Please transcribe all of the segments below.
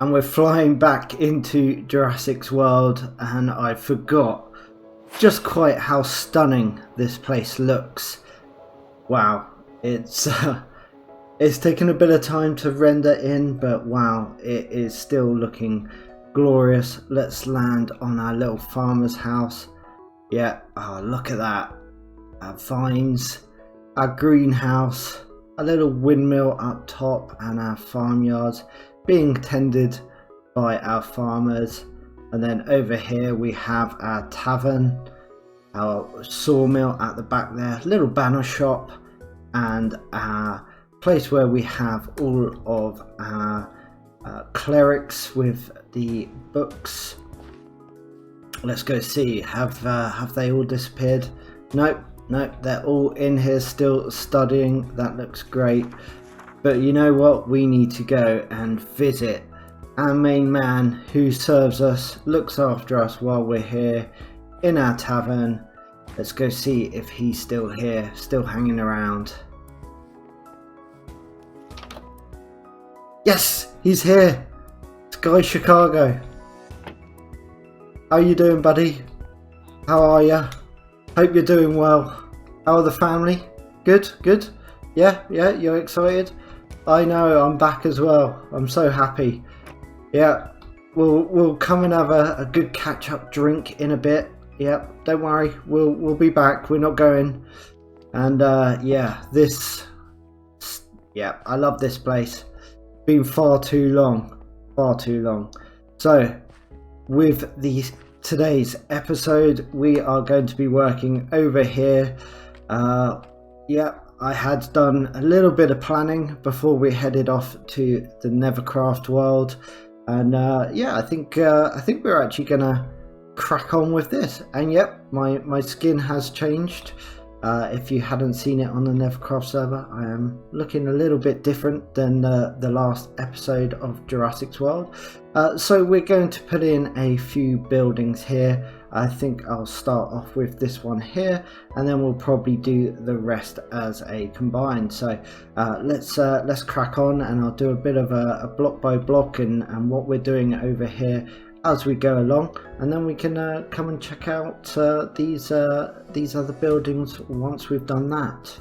And we're flying back into Jurassic's world, and I forgot just quite how stunning this place looks. Wow, it's taken a bit of time to render in, but wow, it is still looking glorious. Let's land on our little farmer's house. Yeah, oh, look at that. Our vines, our greenhouse, a little windmill up top, and our farmyards being tended by our farmers. And then over here we have our tavern, our sawmill at the back there, little banner shop, and our place where we have all of our clerics with the books. Let's go see, have they all disappeared? Nope, they're all in here still studying. That looks great. But you know what, we need to go and visit our main man who serves us, looks after us while we're here in our tavern. Let's go see if he's still here, still hanging around. Yes, he's here. Sky Chicago. How you doing, buddy? How are you? Hope you're doing well. How are the family? Good? Yeah, you're excited? I know, I'm back as well. I'm so happy. Yeah, we'll come and have a good catch-up drink in a bit. Yeah, don't worry, we'll be back. We're not going. And yeah, I love this place. Been far too long. So, with today's episode, we are going to be working over here. I had done a little bit of planning before we headed off to the Nevercraft world, and I think we're actually gonna crack on with this. And yep, my skin has changed. If you hadn't seen it on the Nevercraft server, I am looking a little bit different than the last episode of Jurassic's World. So we're going to put in a few buildings here. I think I'll start off with this one here, and then we'll probably do the rest as a combined. So let's crack on, and I'll do a bit of a block by block and what we're doing over here as we go along, and then we can come and check out these other buildings once we've done that.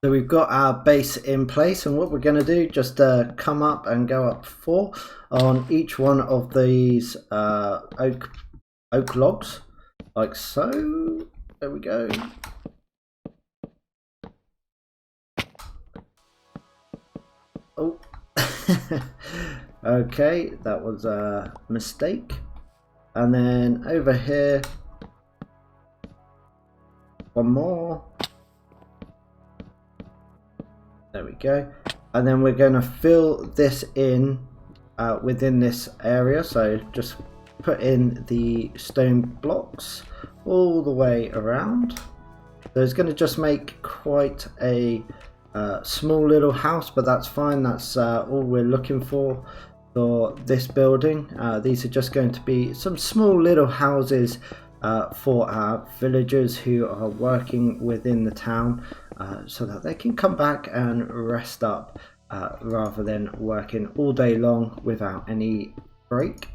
So we've got our base in place, and what we're going to do, just come up and go up 4 on each one of these oak logs, like so. There we go. Oh. Okay, that was a mistake. And then over here, one more. There we go. And then we're going to fill this in within this area. So just put in the stone blocks all the way around. So it's going to just make quite a small little house, but that's fine. That's all we're looking for this building. These are just going to be some small little houses for our villagers who are working within the town, so that they can come back and rest up rather than working all day long without any break.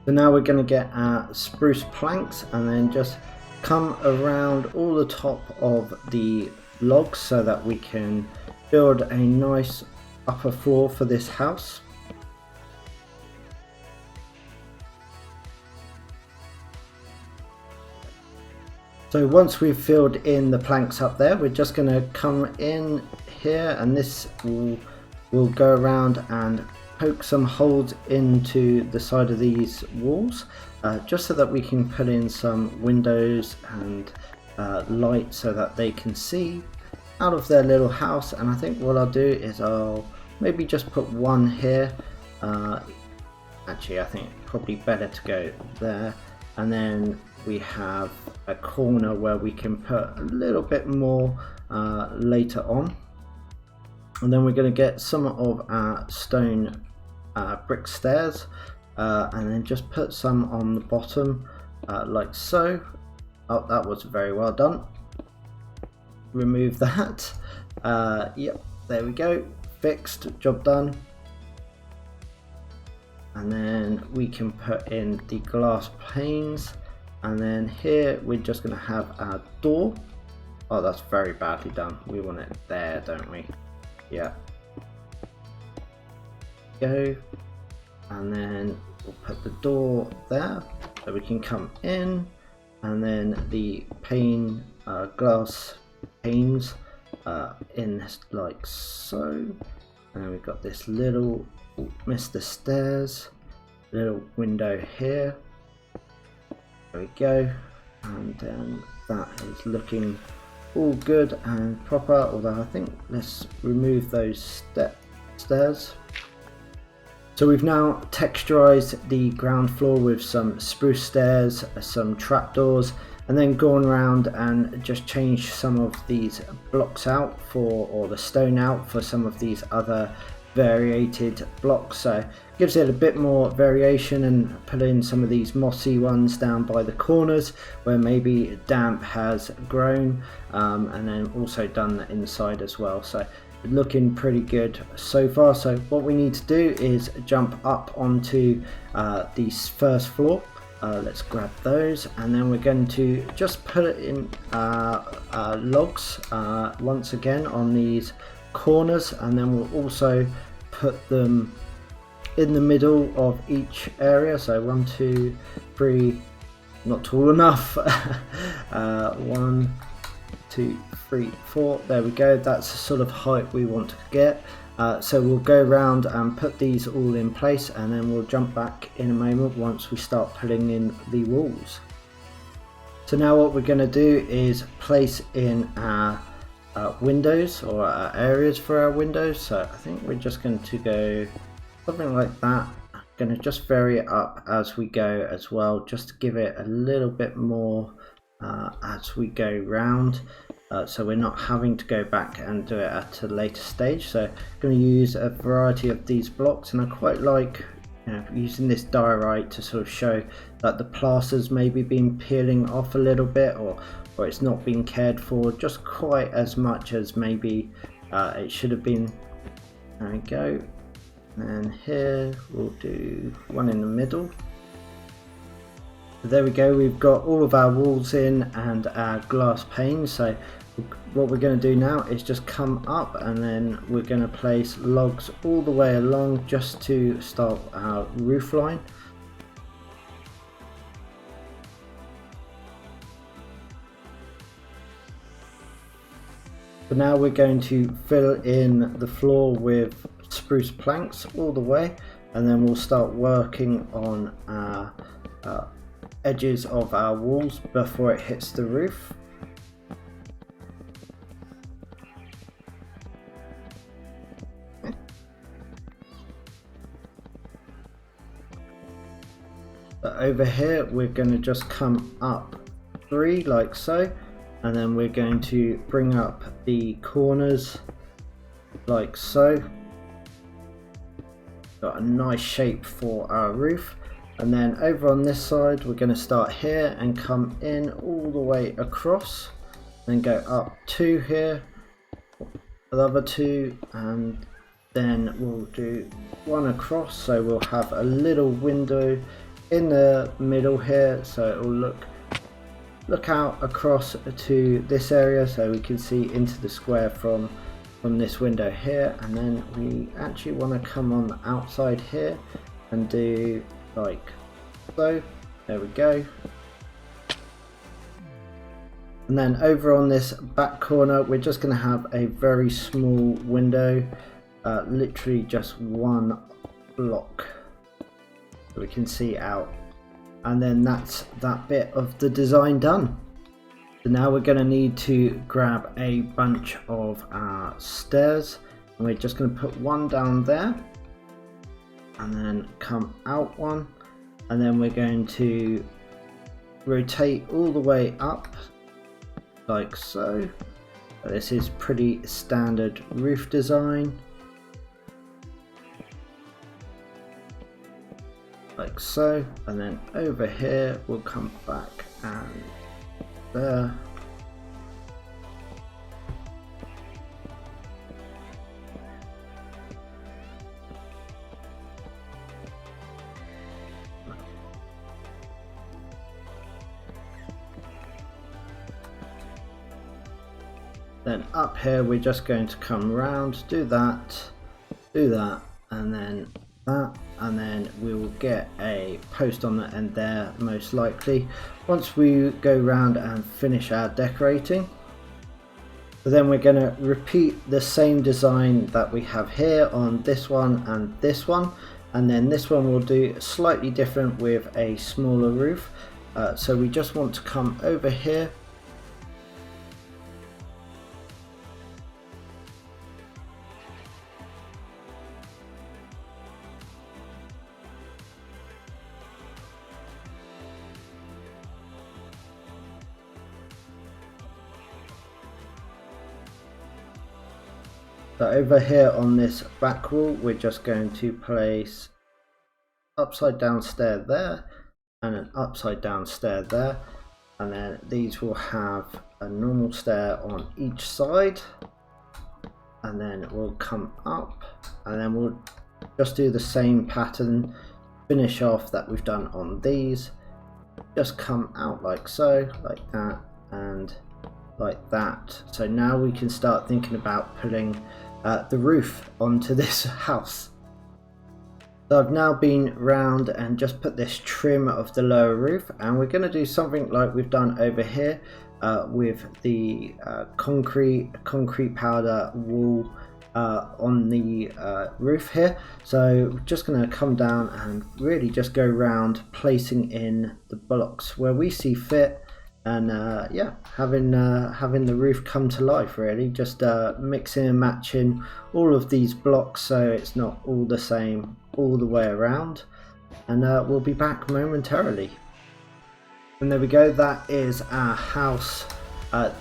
So now we're going to get our spruce planks and then just come around all the top of the logs so that we can build a nice upper floor for this house. So once we've filled in the planks up there, we're just going to come in here, and this will go around and poke some holes into the side of these walls, just so that we can put in some windows and light so that they can see out of their little house. And I think what I'll do is I'll maybe just put one here. Actually, I think probably better to go there, and then we have a corner where we can put a little bit more later on. And then we're going to get some of our stone brick stairs, and then just put some on the bottom like so. Oh, that was very well done. remove that. Yep, there we go, fixed, job done. And then we can put in the glass panes, and then here we're just going to have our door. Oh, that's very badly done. We want it there, don't we? Yeah. Go. And then we'll put the door there so we can come in, and then the glass panes in like so. And we've got this little, missed the stairs, little window here. There we go, and then that is looking all good and proper, although I think let's remove those stairs. So we've now texturized the ground floor with some spruce stairs, some trapdoors, and then gone around and just changed some of these blocks out or the stone out for some of these other variated blocks. So it gives it a bit more variation, and put in some of these mossy ones down by the corners where maybe damp has grown, and then also done the inside as well. So looking pretty good so far. So what we need to do is jump up onto the first floor. Let's grab those, and then we're going to just put it in logs once again on these corners, and then we'll also put them in the middle of each area. So 1, 2, 3, not tall enough. 1, 2, 3, 4, there we go. That's the sort of height we want to get. So we'll go around and put these all in place, and then we'll jump back in a moment once we start putting in the walls. So now what we're going to do is place in our windows, or our areas for our windows. So I think we're just going to go something like that. I'm going to just vary it up as we go as well, just to give it a little bit more as we go round. So we're not having to go back and do it at a later stage. So I'm going to use a variety of these blocks, and I quite like using this diorite to sort of show that the plaster's maybe been peeling off a little bit, or it's not being cared for just quite as much as maybe it should have been. There we go. And here we'll do one in the middle. There we go, we've got all of our walls in and our glass panes. So what we're going to do now is just come up, and then we're going to place logs all the way along just to start our roof line. So now we're going to fill in the floor with spruce planks all the way, and then we'll start working on our edges of our walls before it hits the roof. But over here we're going to just come up 3 like so, and then we're going to bring up the corners like so. Got a nice shape for our roof. And then over on this side we're going to start here and come in all the way across, then go up 2 here, another 2, and then we'll do 1 across. So we'll have a little window in the middle here, so it will look out across to this area, so we can see into the square from this window here. And then we actually want to come on the outside here and do like so. There we go. And then over on this back corner we're just going to have a very small window, literally just 1 block, so we can see out, and then that's that bit of the design done. So now we're going to need to grab a bunch of our stairs, and we're just going to put 1 down there, and then come out 1, and then we're going to rotate all the way up like so. This is pretty standard roof design, like so. And then over here we'll come back and there. Then up here we're just going to come around, do that, and then that, and then we will get a post on the end there most likely once we go round and finish our decorating. But then we're going to repeat the same design that we have here on this one, and then this one we'll do slightly different with a smaller roof. So we just want to come over here, so over here on this back wall we're just going to place upside down stair there and an upside down stair there, and then these will have a normal stair on each side, and then we'll come up, and then we'll just do the same pattern, finish off that we've done on these, just come out like so, like that, and like that. So now we can start thinking about putting the roof onto this house. So I've now been round and just put this trim of the lower roof, and we're going to do something like we've done over here with the concrete powder wall on the roof here. So we're just going to come down and really just go round placing in the blocks where we see fit, and yeah, having the roof come to life, really just mixing and matching all of these blocks so it's not all the same all the way around. And we'll be back momentarily. And there we go, that is our house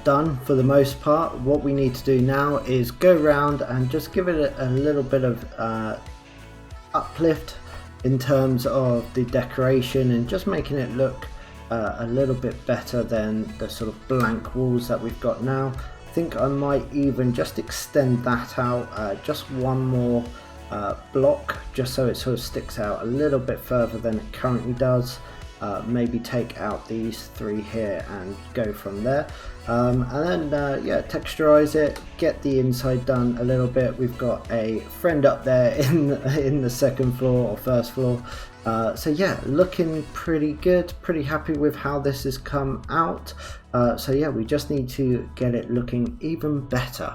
done for the most part. What we need to do now is go around and just give it a little bit of uplift in terms of the decoration, and just making it look a little bit better than the sort of blank walls that we've got now. I think I might even just extend that out just one more block, just so it sort of sticks out a little bit further than it currently does. Maybe take out these three here and go from there, and then yeah, texturize it, get the inside done a little bit. We've got a friend up there in the second floor or first floor, so yeah, looking pretty good, pretty happy with how this has come out. So yeah, we just need to get it looking even better.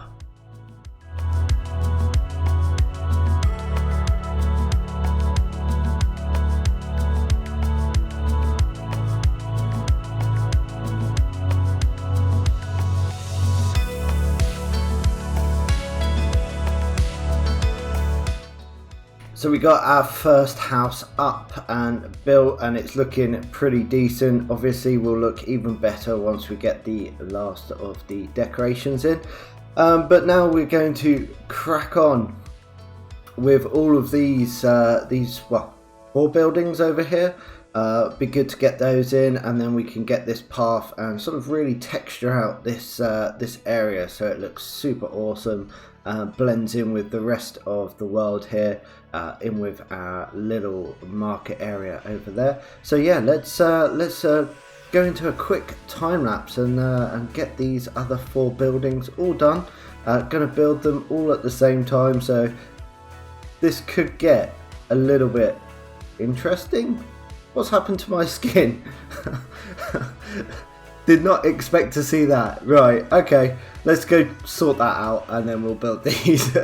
So we got our first house up and built, and it's looking pretty decent. Obviously will look even better once we get the last of the decorations in, but now we're going to crack on with all of these well, 4 buildings over here. Be good to get those in, and then we can get this path and sort of really texture out this this area so it looks super awesome. Blends in with the rest of the world here, in with our little market area over there. So yeah, let's go into a quick time lapse and get these other 4 buildings all done. Gonna build them all at the same time, so this could get a little bit interesting. What's happened to my skin? Did not expect to see that. Right, okay, let's go sort that out and then we'll build these.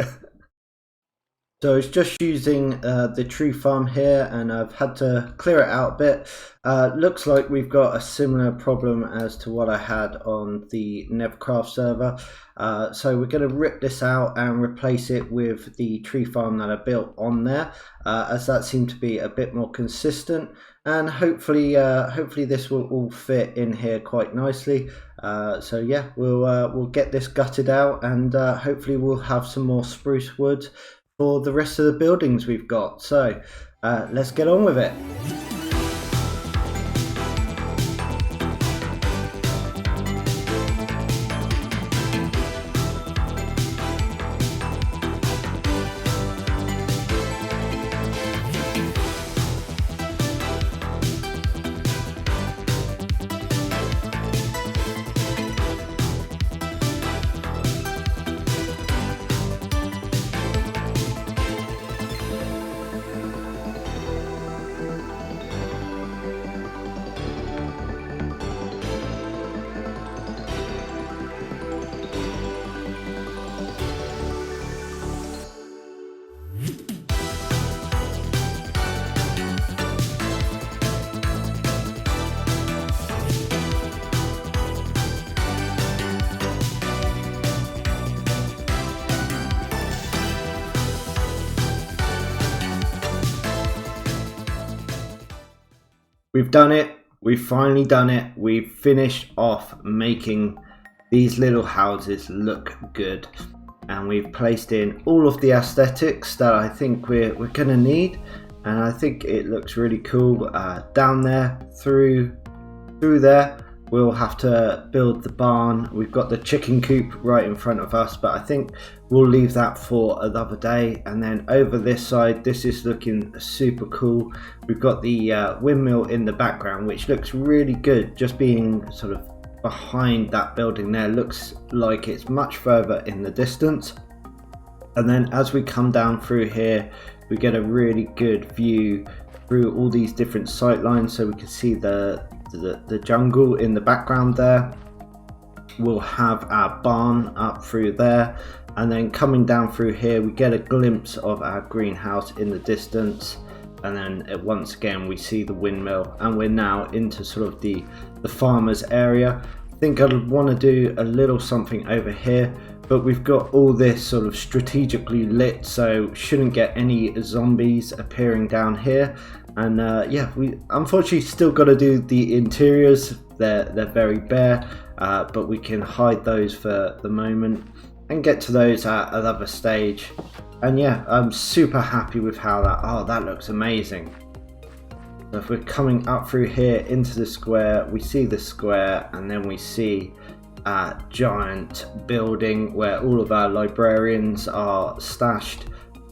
So it's just using the tree farm here, and I've had to clear it out a bit. Looks like we've got a similar problem as to what I had on the Nevercraft server. So we're going to rip this out and replace it with the tree farm that I built on there, as that seemed to be a bit more consistent. And hopefully this will all fit in here quite nicely. So yeah, we'll get this gutted out, and hopefully we'll have some more spruce wood for the rest of the buildings we've got. So let's get on with it. we've done it. We've finally done it. We've finished off making these little houses look good, and we've placed in all of the aesthetics that I think we're gonna need, and I think it looks really cool. Down there, through there, we'll have to build the barn. We've got the chicken coop right in front of us, but I think we'll leave that for another day. And then over this side, this is looking super cool. We've got the windmill in the background, which looks really good, just being sort of behind that building there. Looks like it's much further in the distance. And then as we come down through here, we get a really good view through all these different sight lines, so we can see the jungle in the background there. We'll have our barn up through there, and then coming down through here we get a glimpse of our greenhouse in the distance, and then once again we see the windmill, and we're now into sort of the farmers area. I think I'd want to do a little something over here, but we've got all this sort of strategically lit, so shouldn't get any zombies appearing down here. And yeah, we unfortunately still got to do the interiors. They're very bare, but we can hide those for the moment and get to those at another stage. And yeah, I'm super happy with how that looks amazing. So if we're coming up through here into the square, we see the square, and then we see a giant building where all of our librarians are stashed.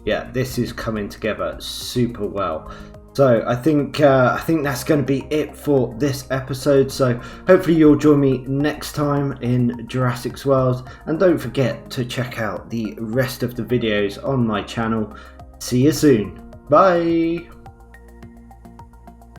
Yeah, this is coming together super well. So I think that's going to be it for this episode. So hopefully you'll join me next time in Jurassic's World, and don't forget to check out the rest of the videos on my channel. See you soon. Bye.